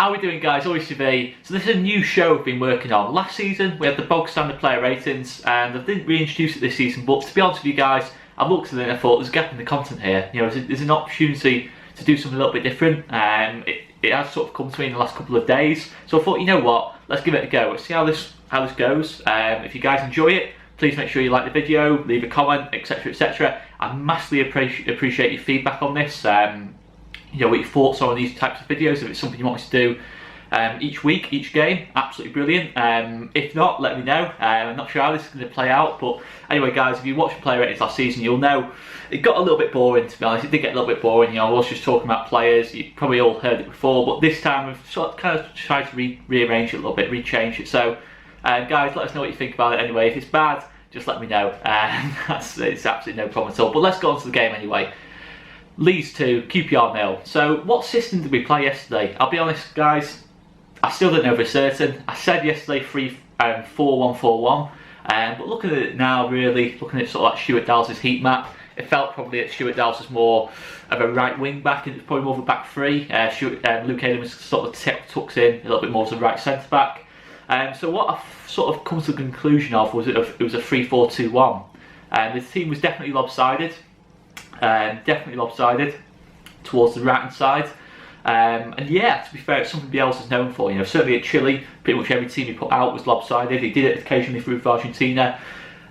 How are we doing, guys? ALTV. So this is a new show we've been working on. Last season we had the bog standard player ratings and I didn't reintroduce it this season, but to be honest with you guys, I've looked at it and I thought there's a gap in the content here. You know, there's an opportunity to do something a little bit different. It has sort of come to me in the last couple of days. So I thought, you know what, let's give it a go. Let's see how this goes. If you guys enjoy it, please make sure you like the video, leave a comment, etc, etc. I massively appreciate your feedback on this. You know, what your thoughts are on these types of videos, if it's something you want me to do each week, each game, absolutely brilliant. If not, let me know. I'm not sure how this is going to play out, but anyway guys, if you watched the player ratings last season, you'll know it got a little bit boring, to be honest. It did get a little bit boring. You know, I was just talking about players, you probably all heard it before, but this time we've sort of kind of tried to rearrange it a little bit, rechange it. So guys, let us know what you think about it anyway. If it's bad, just let me know. It's absolutely no problem at all. But let's go on to the game anyway. Leeds 2, QPR 0. So what system did we play yesterday? I'll be honest guys, I still don't know for certain. I said yesterday 4-1-4-1, but looking at it now, really looking at sort of like Stuart Dallas' heat map, it felt probably that Stuart Dallas was more of a right wing back and it's probably more of a back three. Luke Ayling was sort of tucks in a little bit more as a right centre back. So what I've sort of come to the conclusion of was it was a 3-4-2-1. The team was definitely lopsided. Definitely lopsided towards the right hand side, and yeah, to be fair, it's something Bielsa's known for. You know, certainly at Chile, pretty much every team he put out was lopsided. He did it occasionally with Argentina.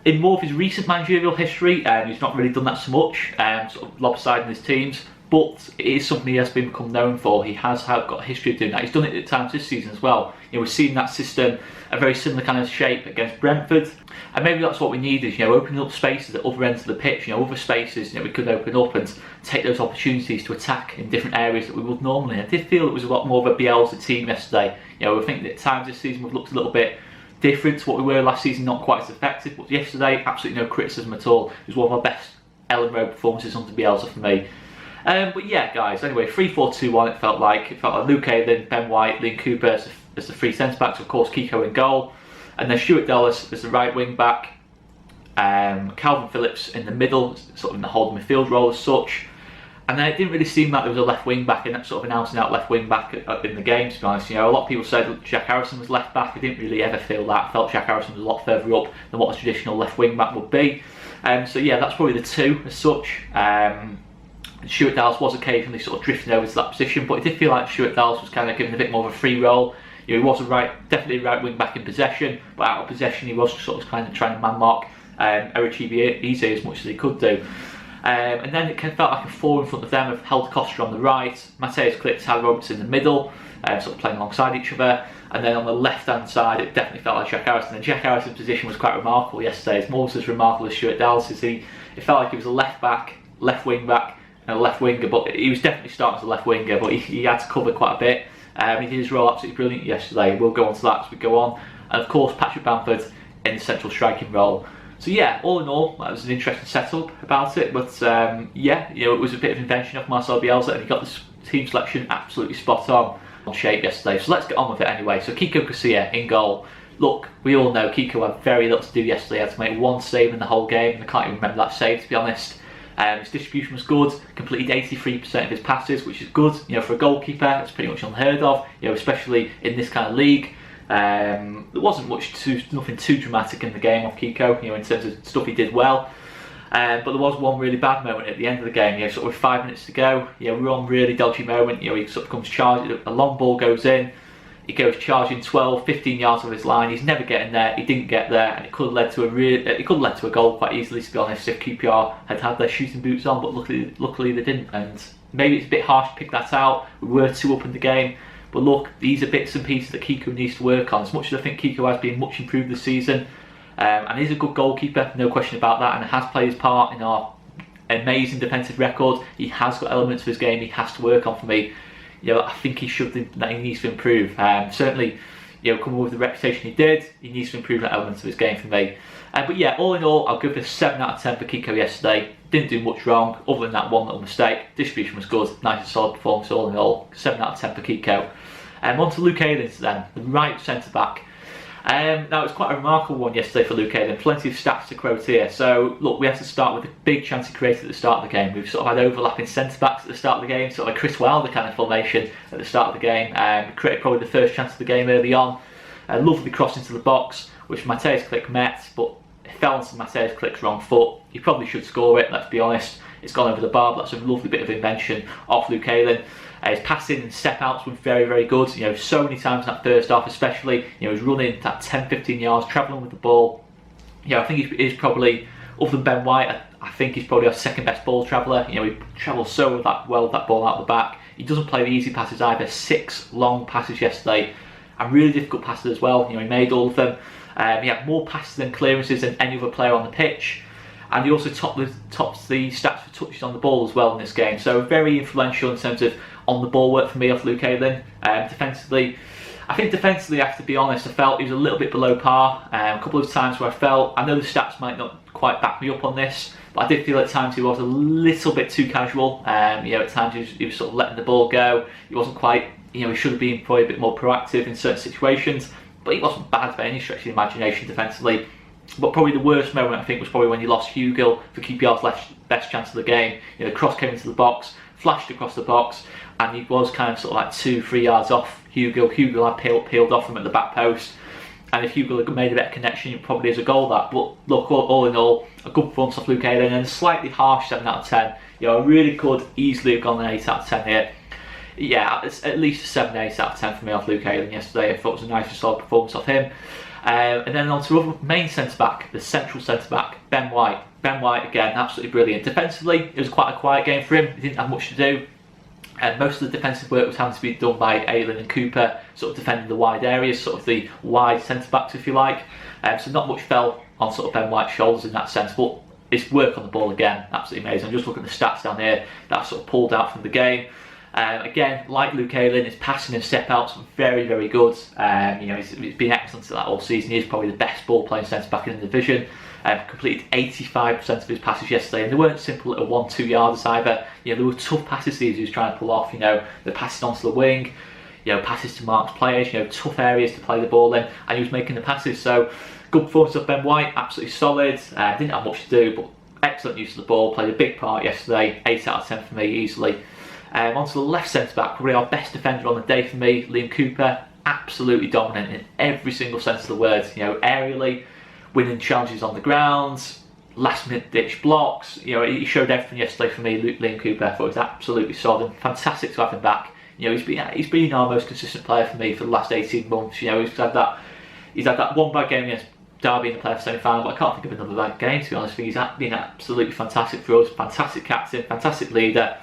In more of his recent managerial history, he's not really done that so much, sort of lopsiding his teams, but it is something he has become known for. He has got a history of doing that. He's done it at times this season as well. You know, we're seeing that system, a very similar kind of shape against Brentford, and maybe that's what we need is, you know, opening up spaces at other ends of the pitch, you know, other spaces, you know, we could open up and take those opportunities to attack in different areas that we would normally. I did feel it was a lot more of a Bielsa team yesterday. You know, I think that at times this season we've looked a little bit different to what we were last season, not quite as effective, but yesterday, absolutely no criticism at all. It was one of our best Ellen Road performances under Bielsa for me. But yeah, guys, anyway, 3-4-2-1 it felt like. It felt like Luke Ayling, Ben White, Leon Cooper as the three centre-backs, of course Kiko in goal, and then Stuart Dallas as the right wing-back, Calvin Phillips in the middle, sort of in the holding midfield role as such, and then it didn't really seem like there was a left wing-back, and that sort of an out-and-out left wing-back in the game, to be honest. You know, a lot of people said Jack Harrison was left-back. I didn't really ever feel that. I felt Jack Harrison was a lot further up than what a traditional left wing-back would be. So yeah, that's probably the two as such. Stuart Dallas was occasionally sort of drifting over to that position, but it did feel like Stuart Dallas was kind of given a bit more of a free role. You know, he was definitely a right wing back in possession, but out of possession he was sort of kind of trying to man mark Ayling as much as he could do. And then it kind of felt like a four in front of them have held Costa on the right, Mateusz Klich, Tyler Roberts in the middle, sort of playing alongside each other, and then on the left hand side it definitely felt like Jack Harrison. And Jack Harrison's position was quite remarkable yesterday. It's almost as remarkable as Stuart Dallas. It felt like he was a left back, left wing back, and a left winger, but he was definitely starting as a left winger, but he had to cover quite a bit. He did his role absolutely brilliant yesterday. We'll go on to that as we go on. And of course, Patrick Bamford in the central striking role. So yeah, all in all, that was an interesting setup about it. But yeah, you know, it was a bit of invention of Marcel Bielsa, and he got this team selection absolutely spot on shape yesterday. So let's get on with it anyway. So Kiko Costa in goal. Look, we all know Kiko had very little to do yesterday. He had to make one save in the whole game, and I can't even remember that save, to be honest. His distribution was good, completed 83% of his passes, which is good. You know, for a goalkeeper, it's pretty much unheard of. You know, especially in this kind of league. There wasn't nothing too dramatic in the game of Kiko. You know, in terms of stuff he did well. But there was one really bad moment at the end of the game. You know, sort of with 5 minutes to go. You know, we were on a really dodgy moment. You know, he sort of comes charging, a long ball goes in. He goes charging 12, 15 yards of his line. He's never getting there. He didn't get there, and it could have led to a goal quite easily, to be honest, if QPR had their shooting boots on. But luckily they didn't. And maybe it's a bit harsh to pick that out. We were 2 up in the game, but look, these are bits and pieces that Kiko needs to work on. As much as I think Kiko has been much improved this season, and he's a good goalkeeper, no question about that, and has played his part in our amazing defensive record. He has got elements of his game he has to work on for me. You know, I think he needs to improve. Certainly, you know, coming with the reputation he did, he needs to improve that element of his game for me. But yeah, all in all, I'll give this 7 out of 10 for Kiko yesterday. Didn't do much wrong, other than that one little mistake. Distribution was good, nice and solid performance all in all. 7 out of 10 for Kiko. On to Luke Ayling then, the right centre back. Now, it was quite a remarkable one yesterday for Luke Ayling. Plenty of stats to quote here. So, look, we have to start with a big chance he created at the start of the game. We've sort of had overlapping centre-backs at the start of the game, sort of a Chris Wilder kind of formation at the start of the game. Created probably the first chance of the game early on. Lovely cross into the box, which Mateusz Klich met, but it fell onto Mateusz Klich's wrong foot. He probably should score it, let's be honest. It's gone over the bar, but that's a lovely bit of invention off Luke Ayling. His passing and step outs were very, very good. So many times in that first half, especially, he was running that 10-15 yards, travelling with the ball. I think he's probably, other than Ben White, I think he's probably our second best ball traveller. He travels so well with that ball out the back. He doesn't play the easy passes either. 6 long passes yesterday, and really difficult passes as well. He made all of them. He had more passes than clearances than any other player on the pitch. And he also tops the stats for touches on the ball as well in this game. So very influential in terms of on the ball work for me off Luke Ayling. Defensively, I have to be honest, I felt he was a little bit below par. A couple of times where I know the stats might not quite back me up on this, but I did feel at times he was a little bit too casual. At times he was sort of letting the ball go. He wasn't quite, he should have been probably a bit more proactive in certain situations, but he wasn't bad by any stretch of the imagination defensively. But probably the worst moment, I think, was probably when he lost Hugill for QPR's best chance of the game. The cross came into the box, flashed across the box, and he was kind of sort of like 2-3 yards off Hugill. Hugill had peeled off him at the back post, and if Hugill had made a better connection, it probably is a goal that. But look, all in all, a good performance off Luke Ayling, and a slightly harsh 7 out of 10. I really could easily have gone an 8 out of 10 here. Yeah, it's at least a 7, 8 out of 10 for me off Luke Ayling yesterday. I thought it was a nice and solid performance off him. And then on to other main centre-back, the central centre-back, Ben White. Ben White, again, absolutely brilliant. Defensively, it was quite a quiet game for him. He didn't have much to do. Most of the defensive work was having to be done by Ayling and Cooper, sort of defending the wide areas, sort of the wide centre-backs, if you like. So not much fell on sort of Ben White's shoulders in that sense, but his work on the ball, again, absolutely amazing. I'm just looking at the stats down here that I sort of pulled out from the game. Again, like Luke Ayling, his passing and step outs were very, very good. He's been excellent at that all season. He is probably the best ball playing centre back in the division. Completed 85% of his passes yesterday, and they weren't simple little 1-2 yarders either. There were tough passes he was trying to pull off. The passes onto the wing, passes to marked players, tough areas to play the ball in, and he was making the passes. So good performance of Ben White, absolutely solid. Didn't have much to do, but excellent use of the ball. Played a big part yesterday. 8 out of 10 for me easily. Onto the left centre-back, probably our best defender on the day for me, Liam Cooper. Absolutely dominant in every single sense of the word. Aerially, winning challenges on the ground, last-minute ditch blocks. He showed everything yesterday for me, Liam Cooper. I thought he was absolutely solid. Fantastic to have him back. He's been our most consistent player for me for the last 18 months. He's had that one bad game against Derby in the playoff semi-final, but I can't think of another bad game, to be honest. He's been absolutely fantastic for us. Fantastic captain, fantastic leader.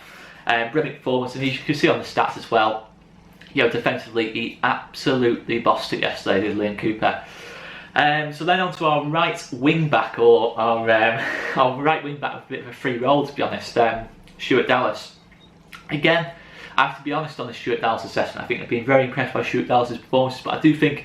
Brilliant performance, and you can see on the stats as well. Defensively, he absolutely bossed it yesterday, did Liam Cooper. So then on to our right wing back, or our right wing back with a bit of a free role, to be honest. Stuart Dallas. Again, I have to be honest on the Stuart Dallas assessment. I think I've been very impressed by Stuart Dallas's performances, but I do think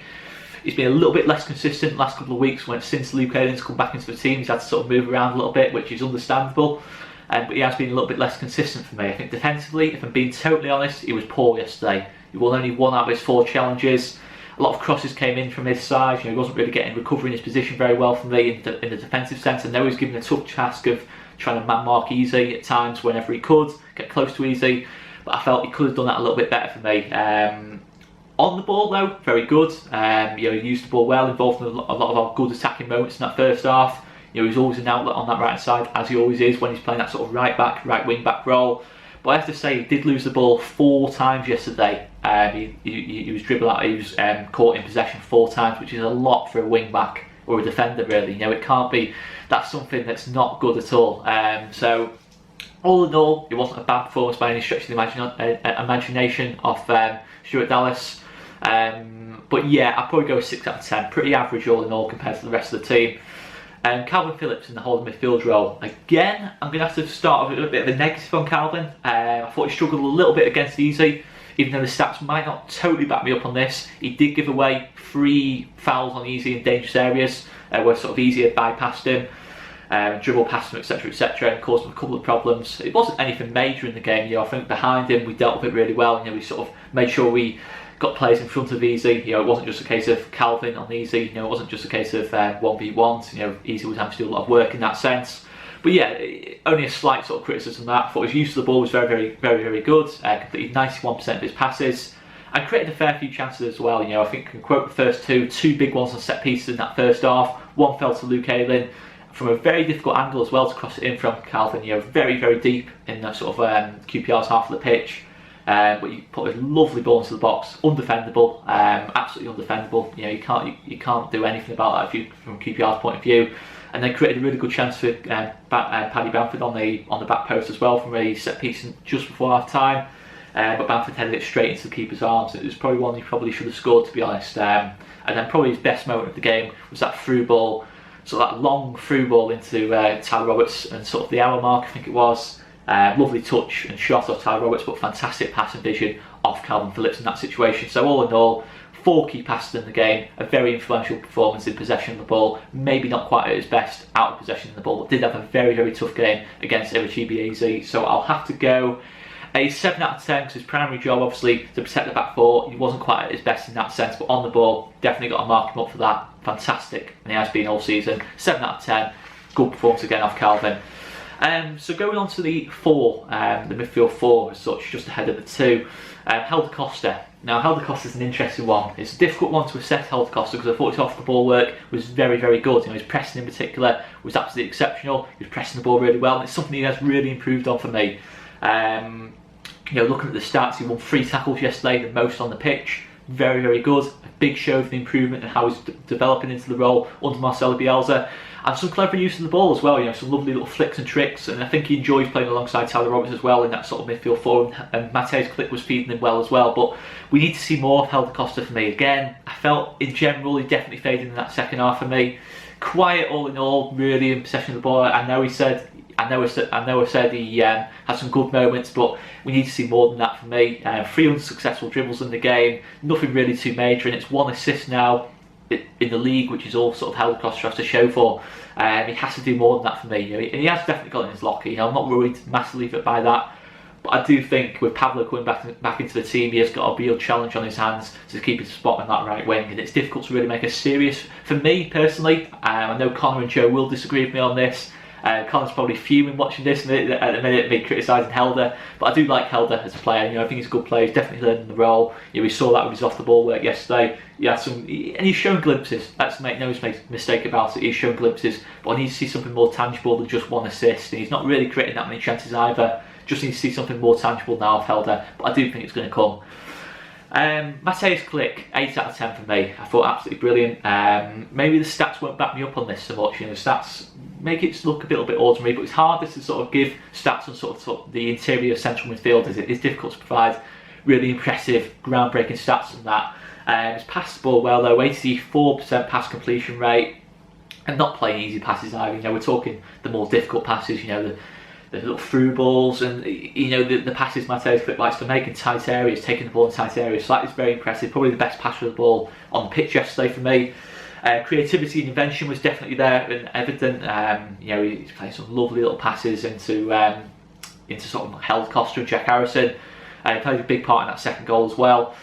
he's been a little bit less consistent the last couple of weeks. Since Luke Ayling's come back into the team, he's had to sort of move around a little bit, which is understandable. But he has been a little bit less consistent for me. I think defensively, if I'm being totally honest, he was poor yesterday. He won only 1 out of his 4 challenges. A lot of crosses came in from his side. He wasn't really recovering his position very well for me in the defensive sense. I know he's given a tough task of trying to man mark easy at times whenever he could, get close to easy. But I felt he could have done that a little bit better for me. On the ball though, very good. He used the ball well, involved in a lot of our good attacking moments in that first half. He's always an outlet on that right side, as he always is when he's playing that sort of right wing back role. But I have to say, he did lose the ball 4 times yesterday. He was dribbled out, he was caught in possession 4 times, which is a lot for a wing back or a defender, really. It can't be. That's something that's not good at all. So all in all, it wasn't a bad performance by any stretch of the imagination of Stuart Dallas. But yeah, I'd probably go 6 out of 10. Pretty average all in all compared to the rest of the team. Calvin Phillips in the holding midfield role. Again, I'm going to have to start with a bit of a negative on Calvin. I thought he struggled a little bit against Easy, even though the stats might not totally back me up on this. He did give away 3 fouls on Easy in dangerous areas, where sort of Easy had bypassed him, dribble past him, etc., and caused him a couple of problems. It wasn't anything major in the game. I think behind him we dealt with it really well. We sort of made sure we got players in front of Easy. You know, it wasn't just a case of Calvin on Easy. You know, it wasn't just a case of 1v1s. You know, Easy was having to do a lot of work in that sense. But yeah, only a slight sort of criticism of that. I thought his use of the ball was very good. Completed 91% of his passes and created a fair few chances as well. You know, I think I can quote the first two big ones on set pieces in that first half. One fell to Luke Ayling from a very difficult angle as well to cross it in from Calvin. You know, very deep in the sort of QPR's half of the pitch. But you put a lovely ball into the box, undefendable, absolutely undefendable. You know, you can't do anything about that from QPR's point of view. And then created a really good chance for Paddy Bamford on the back post as well from a set piece just before half time. But Bamford headed it straight into the keeper's arms. It was probably one he probably should have scored, to be honest. And then probably his best moment of the game was that through ball, so that long through ball into Tyler Roberts and sort of the hour mark, I think it was. Lovely touch and shot off Tyler Roberts, but fantastic passing vision off Calvin Phillips in that situation. So all in all, 4 key passes in the game, a very influential performance in possession of the ball, maybe not quite at his best out of possession of the ball, but did have a very tough game against Eritrea. So I'll have to go a 7 out of 10 because his primary job obviously to protect the back 4, he wasn't quite at his best in that sense, but on the ball, definitely got to mark him up for that. Fantastic, and he has been all season. 7 out of 10, good performance again off Calvin. So going on to the 4, the midfield 4 as such, just ahead of the 2, Helder Costa. Now Helder Costa is an interesting one. It's a difficult one to assess Helder Costa because I thought his off the ball work was very good. You know, his pressing in particular was absolutely exceptional. He was pressing the ball really well, and it's something he has really improved on for me. You know, looking at the stats, he won 3 tackles yesterday, the most on the pitch. Very good. A big show of the improvement and how he's developing into the role under Marcelo Bielsa. And some clever use of the ball as well, you know, some lovely little flicks and tricks, and I think he enjoys playing alongside Tyler Roberts as well in that sort of midfield 4, and Mateusz Klich was feeding him well as well. But we need to see more of Helder Costa for me. Again, I felt in general he definitely faded in that second half for me. Quiet all in all, really in possession of the ball. I know I said he had some good moments, but we need to see more than that for me. 3 unsuccessful dribbles in the game, nothing really too major, and it's 1 assist now in the league, which is all sort of Helder Costa has to show for. He has to do more than that for me, you know, and he has definitely got in his locker. You know, I'm not worried massively by that, but I do think with Pablo coming back into the team, he has got a real challenge on his hands to keep his spot on that right wing, and it's difficult to really make a serious, for me personally. I know Conor and Joe will disagree with me on this. Conor's probably fuming watching this at the minute, me criticising Helder, but I do like Helder as a player. You know, I think he's a good player. He's definitely learning the role. You know, we saw that with his off the ball work yesterday. He had and he's shown glimpses. Let's make no mistake about it. He's shown glimpses, but I need to see something more tangible than just 1 assist. And he's not really creating that many chances either. Just need to see something more tangible now of Helder, but I do think it's going to come. Mateusz Klich, 8 out of 10 for me. I thought absolutely brilliant. Maybe the stats won't back me up on this so much. You know, the stats make it look a little bit ordinary, but it's harder to sort of give stats on sort of the interior central midfielders. It's difficult to provide really impressive, groundbreaking stats on that. He's passed the ball well though, 84% pass completion rate, and not playing easy passes either. You know, we're talking the more difficult passes. You know, the little through balls, and you know the passes Mateusz Klich likes to make in tight areas, taking the ball in tight areas. So that is very impressive. Probably the best passer of the ball on the pitch yesterday for me. Creativity and invention was definitely there and evident. You know, he's playing some lovely little passes into sort of Helder Costa and Jack Harrison. He played a big part in that second goal as well.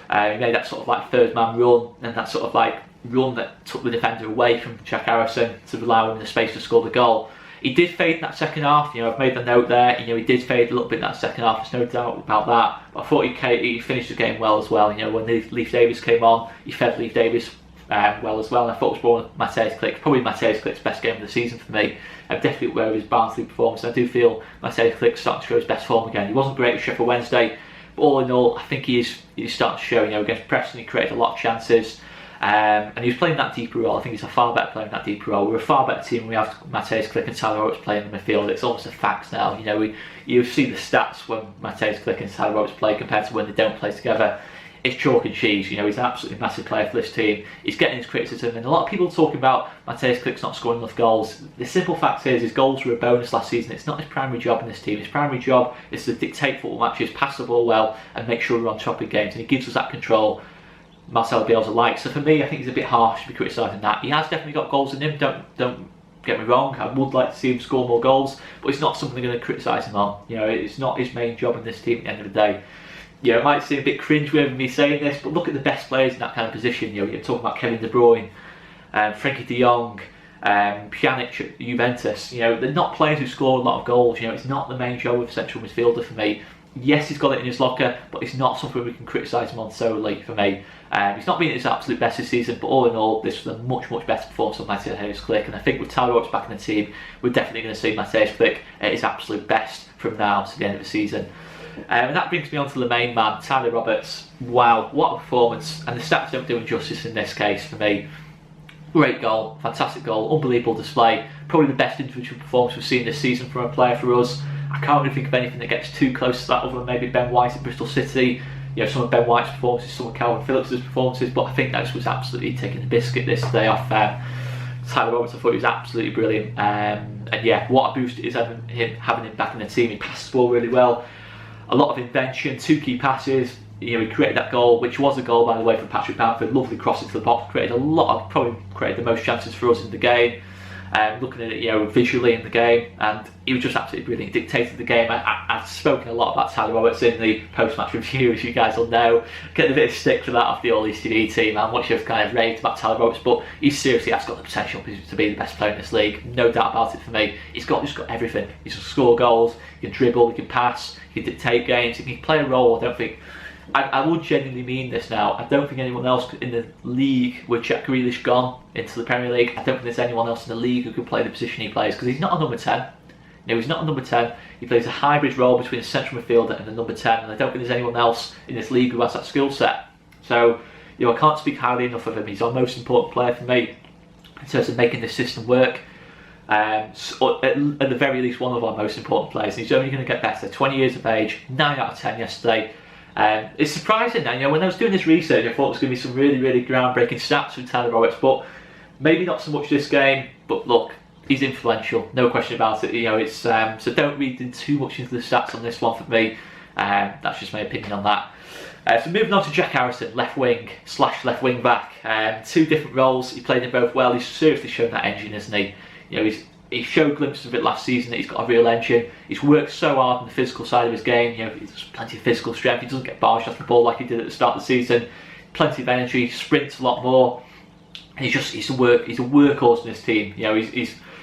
He made that sort of like 3rd man run, and that sort of like run that took the defender away from Jack Harrison to allow him the space to score the goal. He did fade in that second half. You know, I've made the note there. You know, he did fade a little bit in that second half. There's no doubt about that. But I thought he finished the game well as well. You know, when Leif Davis came on, he fed Leif Davis well as well. And I thought it was one of Mateusz Klich, probably Mateusz Klich's best game of the season for me. Definitely aware of his Barnsley performance. I do feel Mateusz Klich starting to show his best form again. He wasn't great at Sheffield Wednesday, but all in all, I think he's starting to show. You know, against Preston, he created a lot of chances. And he was playing that deeper role. I think he's a far better player in that deeper role. We're a far better team when we have Mateusz Klich and Tyler Roberts playing in the midfield. It's almost a fact now. You know, you see the stats when Mateusz Klich and Tyler Roberts play compared to when they don't play together. It's chalk and cheese. You know, he's an absolutely massive player for this team. He's getting his criticism, and a lot of people talking about Mateusz Klich's not scoring enough goals. The simple fact is his goals were a bonus last season. It's not his primary job in this team. His primary job is to dictate football matches, pass the ball well, and make sure we're on top of games. And he gives us that control. Marcelo Bielsa likes. So for me, I think he's a bit harsh to be criticising that. He has definitely got goals in him. Don't get me wrong. I would like to see him score more goals, but it's not something I'm going to criticise him on. You know, it's not his main job in this team at the end of the day. you know, it might seem a bit cringe-worthy me saying this, but look at the best players in that kind of position. You know, you're talking about Kevin De Bruyne, Frankie De Jong, Pjanic at Juventus. You know, they're not players who score a lot of goals. You know, it's not the main job of a central midfielder for me. Yes, he's got it in his locker, but it's not something we can criticise him on solely for me. He's not been at his absolute best this season, but all in all, this was a much, much better performance of Mateusz Klich. And I think with Tyler Roberts back in the team, we're definitely going to see Mateusz Klich at his absolute best from now to the end of the season. And that brings me on to the main man, Tyler Roberts. Wow, what a performance. And the stats don't do him justice in this case for me. Great goal, fantastic goal, unbelievable display. Probably the best individual performance we've seen this season from a player for us. I can't really think of anything that gets too close to that other than maybe Ben White at Bristol City. You know, some of Ben White's performances, some of Calvin Phillips' performances, but I think that was absolutely taking the biscuit this day off Tyler Roberts. I thought he was absolutely brilliant. And yeah, what a boost it is having him back in the team. He passed the ball really well. A lot of invention, 2 key passes. You know, he created that goal, which was a goal by the way from Patrick Bamford. Lovely cross into the box, probably created the most chances for us in the game. Looking at it, you know, visually in the game, and he was just absolutely brilliant. He dictated the game. I've spoken a lot about Tyler Roberts in the post-match review, as you guys will know. Getting a bit of stick for that off the Leeds TV team, and what you've kind of raved about Tyler Roberts, but he seriously has got the potential to be the best player in this league, no doubt about it for me. He's just got everything. He can score goals, he can dribble, he can pass, he can dictate games, he can play a role. I would genuinely mean this now. I don't think anyone else in the league, with Jack Grealish gone into the Premier League, I don't think there's anyone else in the league who could play the position he plays, because he's not a number 10. No, he's not a number 10. He plays a hybrid role between a central midfielder and a number 10, and I don't think there's anyone else in this league who has that skill set. So, you know, I can't speak highly enough of him. He's our most important player for me in terms of making this system work. So at the very least, one of our most important players. He's only going to get better. 20 years of age, 9 out of 10 yesterday. It's surprising now, you know, when I was doing this research, I thought it was going to be some really, really groundbreaking stats from Tyler Roberts, but maybe not so much this game. But look, he's influential, no question about it. You know, it's so don't read in too much into the stats on this one for me. That's just my opinion on that. So moving on to Jack Harrison, left wing / left wing back. 2 different roles. He played in both well. He's seriously shown that engine, isn't he? You know, he showed glimpses of it last season that he's got a real engine. He's worked so hard on the physical side of his game. You know, he's plenty of physical strength. He doesn't get barged off the ball like he did at the start of the season. Plenty of energy, sprints a lot more. And he's a workhorse in this team. You know,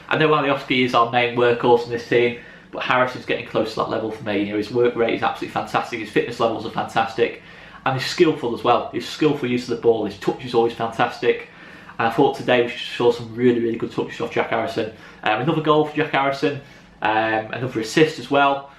I know Alioski is our main workhorse in this team, but Harrison's getting close to that level for me. You know, his work rate is absolutely fantastic. His fitness levels are fantastic, and he's skillful as well. His skillful use of the ball. His touch is always fantastic. And I thought today we saw some really, really good touches off Jack Harrison. Another goal for Jack Harrison, another assist as well.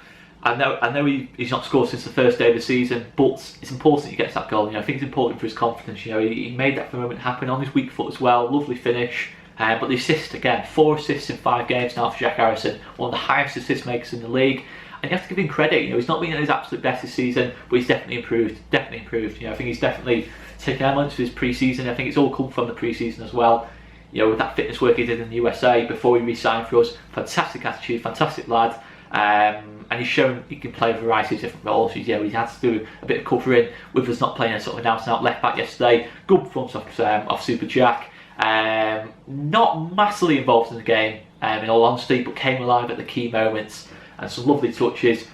I know he's not scored since the first day of the season, but it's important he gets that goal. You know, I think it's important for his confidence. You know, he made that moment happen on his weak foot as well. Lovely finish. But the assist again, 4 assists in 5 games now for Jack Harrison, one of the highest assist makers in the league. And you have to give him credit. You know, he's not been at his absolute best this season, but he's definitely improved. Definitely improved. You know, I think he's definitely taken elements of his pre-season. I think it's all come from the pre-season as well. You know, with that fitness work he did in the USA before he re-signed for us. Fantastic attitude, fantastic lad. And he's shown he can play a variety of different roles. You know, he had to do a bit of covering with us not playing a sort of an out-and-out left back yesterday. Good performance off Super Jack. Not massively involved in the game, in all honesty, but came alive at the key moments and some lovely touches.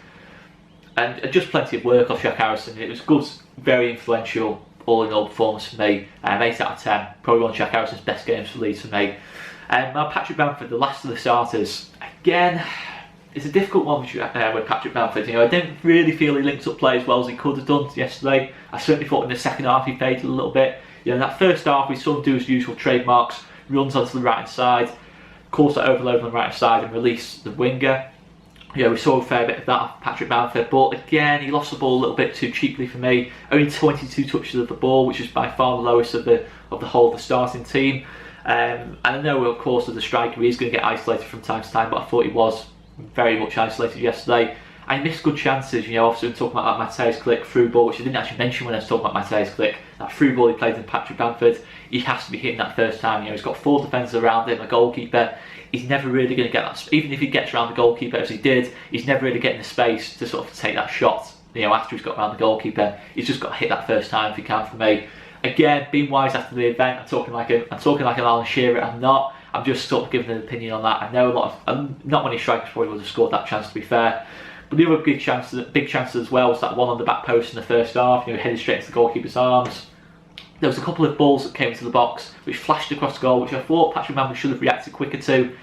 And just plenty of work off Jack Harrison. It was good, very influential, all in all performance for me. 8 out of 10, probably one of Jack Harrison's best games for Leeds for me. Now Patrick Bamford, the last of the starters. Again, it's a difficult one with Patrick Bamford. You know, I didn't really feel he linked up play as well as he could have done yesterday. I certainly thought in the second half he faded a little bit. You know, in that first half we saw him do his usual trademarks, runs onto the right hand side, Costa overload on the right hand side and release the winger. You know, we saw a fair bit of that off Patrick Bamford, but again, he lost the ball a little bit too cheaply for me. Only 22 touches of the ball, which is by far the lowest of the whole of the starting team. And I know, of course, as a striker, he is going to get isolated from time to time, but I thought he was very much isolated yesterday. I missed good chances. You know, obviously I'm talking about that Mateusz Klich through ball, which I didn't actually mention when I was talking about Mateusz Klich. That through ball he played in Patrick Bamford, he has to be hitting that first time. You know, he's got 4 defenders around him, a goalkeeper. He's never really going to get that. Even if he gets around the goalkeeper as he did, he's never really getting the space to sort of take that shot. You know, after he's got around the goalkeeper, he's just got to hit that first time if he can for me. Again, being wise after the event, I'm talking like an Alan Shearer. I'm not. I'm just sort of giving an opinion on that. I know not many strikers probably would have scored that chance, to be fair. But the other big chance as well was that one on the back post in the first half, headed straight into the goalkeeper's arms. There was a couple of balls that came into the box which flashed across goal, which I thought Patrick Bamford should have reacted quicker to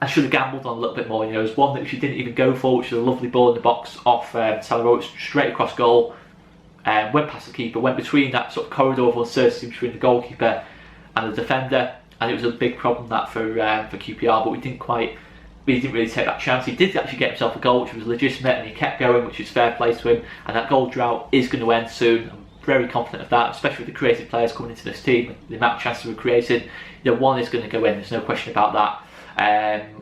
and should have gambled on a little bit more. There was one that she didn't even go for, which was a lovely ball in the box off Marriot, straight across goal, went past the keeper, went between that sort of corridor of uncertainty between the goalkeeper and the defender, and it was a big problem that for QPR, but we didn't really take that chance. He did actually get himself a goal, which was legitimate, and he kept going, which is fair play to him, and that goal drought is going to end soon. I'm very confident of that, especially with the creative players coming into this team, the amount of chances we're creating. One is going to go in, there's no question about that.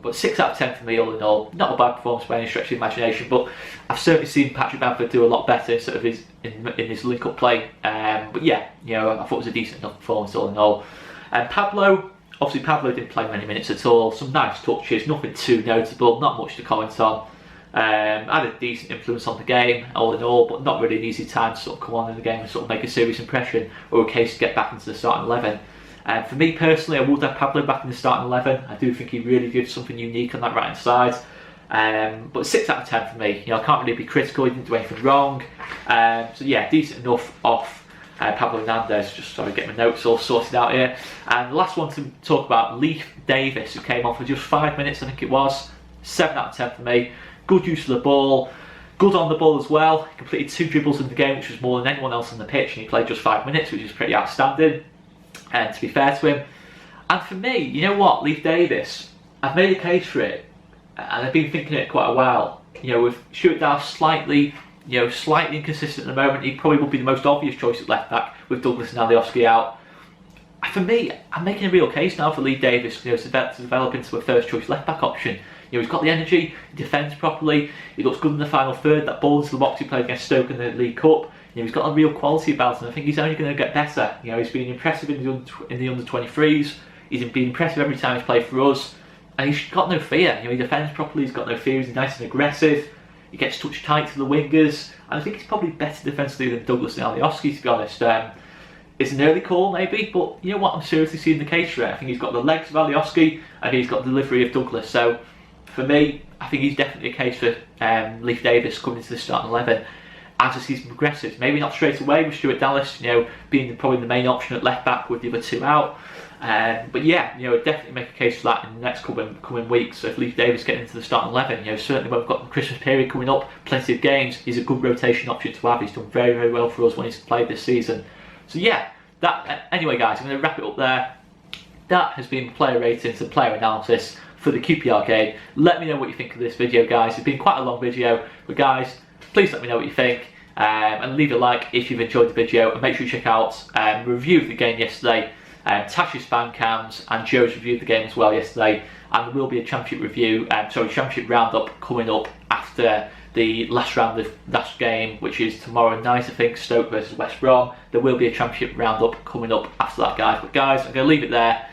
But 6 out of 10 for me all in all. Not a bad performance by any stretch of the imagination, but I've certainly seen Patrick Bamford do a lot better sort of in his link-up play. But yeah, I thought it was a decent enough performance all in all. Pablo didn't play many minutes at all. Some nice touches, nothing too notable, not much to comment on. Had a decent influence on the game all in all, but not really an easy time to sort of come on in the game and sort of make a serious impression or a case to get back into the starting 11. For me personally, I would have Pablo back in the starting 11. I do think he really gives something unique on that right hand side. But 6 out of 10 for me. I can't really be critical, he didn't do anything wrong. So yeah, decent enough off Pablo Hernandez. Just sorry, get my notes all sorted out here. And the last one to talk about, Leeds Davis, who came on for just 5 minutes, I think it was. 7 out of 10 for me. Good use of the ball, good on the ball as well. He completed 2 dribbles in the game, which was more than anyone else on the pitch, and he played just 5 minutes, which is pretty outstanding. And to be fair to him, and for me, you know what, Leeds Davis, I've made a case for it, and I've been thinking it quite a while. With Stuart Dallas slightly inconsistent at the moment, he probably would be the most obvious choice at left back with Douglas and Alioski out. For me, I'm making a real case now for Leeds Davis, to develop into a first choice left back option. He's got the energy, he defends properly, he looks good in the final third. That ball into the box he played against Stoke in the League Cup, he's got a real quality about him. I think he's only going to get better. He's been impressive in the under 23s. He's been impressive every time he's played for us, and he's got no fear. He defends properly. He's got no fear. He's nice and aggressive. He gets touched tight to the wingers, and I think he's probably better defensively than Douglas and Alioski, to be honest. It's an early call maybe, but you know what? I'm seriously seeing the case for it. I think he's got the legs of Alioski, and he's got the delivery of Douglas. So for me, I think he's definitely a case for Leeds Davis coming into the starting 11 as the season progresses. Maybe not straight away with Stuart Dallas, being probably the main option at left back with the other 2 out. But yeah, definitely make a case for that in the next coming weeks. So if Leeds Davis get into the starting 11, certainly when we've got the Christmas period coming up, plenty of games, he's a good rotation option to have. He's done very, very well for us when he's played this season. So yeah, anyway guys, I'm going to wrap it up there. That has been player ratings and player analysis for the QPR game. Let me know what you think of this video, guys. It's been quite a long video, but guys, please let me know what you think, and leave a like if you've enjoyed the video, and make sure you check out a review of the game yesterday, Tasha's fan cams and Joe's review of the game as well yesterday, and there will be a championship roundup coming up after the last round of last game, which is tomorrow night, I think, Stoke versus West Brom. There will be a championship roundup coming up after that, guys. But guys, I'm going to leave it there.